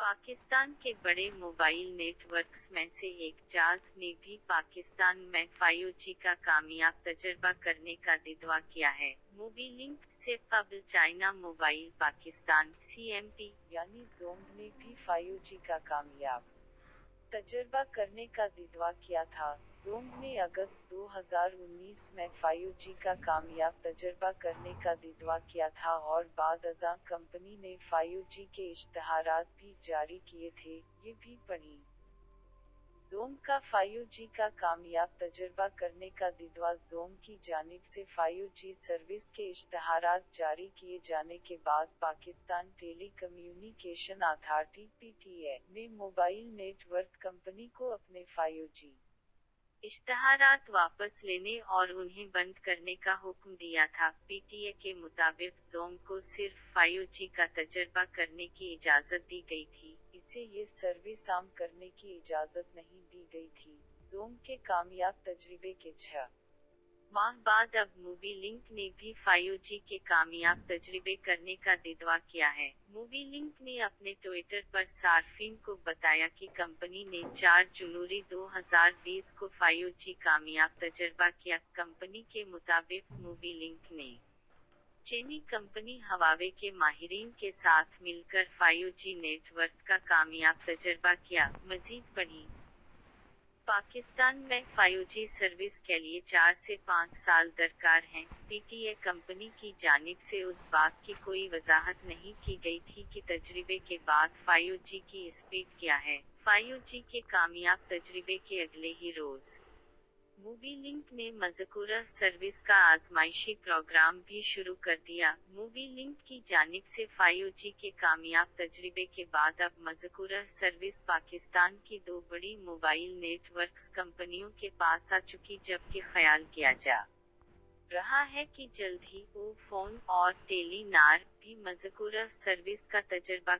पाकिस्तान के बड़े mobile networks में से एक जाज ने भी पाकिस्तान में 5G का कामयाब तजर्बा करने का दावा किया है। मोबीलिंक से कबल चाइना मोबाइल पाकिस्तान (CMP) यानी जोंग ने भी 5G का कामयाब तजर्बा करने का दावा किया था। जोंग ने अगस्त 2019 में 5G का कामयाब तजर्बा करने का दावा किया था और बाद अज़ां कंपनी ने 5G के इश्तहारात भी जारी किए थे। ये भी पढ़ी। जोंग का 5G का कामयाब तजर्बा करने का दावा। जोंग की जानिब से 5G सर्विस के इश्तहारात जारी किए जाने के बाद Pakistan telecommunication authority (PTA) ने मोबाइल नेटवर्क कंपनी को अपने 5G इश्तहारात वापस लेने और उन्हें बंद करने का हुक्म दिया था। PTA के मुताबिक जोंग को सिर्फ 5G का तजर्बा करने की इजाज़त दी गई थी। इसे ये सर्विस आम करने की इजाज़त नहीं दी गई थी। जोंग के कामयाब तजर्बे के 6 माह बाद अब मोबीलिंक ने भी 5G के कामयाब तजर्बे करने का दावा किया है। मोबीलिंक ने अपने ट्विटर पर सार्फिन को बताया कि कंपनी ने 4 जनवरी 2020 को 5G कामयाब तजर्बा किया। कंपनी के मुताबिक मोबीलिंक ने चीनी कंपनी हवावे के माहिरीन के साथ मिलकर 5G नेटवर्क का कामयाब तजर्बा किया। मजीद पढ़ें। पाकिस्तान में 5G सर्विस के लिए 4 से 5 साल दरकार हैं। PTA कंपनी की जानिब से उस बात की कोई वजाहत नहीं की गई थी कि तजर्बे के बाद 5G की स्पीड क्या है। 5G के कामयाब तजर्बे के अगले ही रोज़ मोबीलिंक ने मज़कूरा सर्विस का आजमाइशी प्रोग्राम भी शुरू कर दिया। मोबीलिंक की जानिब से 5G के कामयाब तजर्बे के बाद अब मज़कूरा सर्विस पाकिस्तान की 2 बड़ी मोबाइल नेटवर्क्स कंपनियों के पास आ चुकी, जबकि ख्याल किया जा रहा है कि जल्द ही वोडाफोन और टेलीनार भी मज़कूरा सर्विस का तजर्बा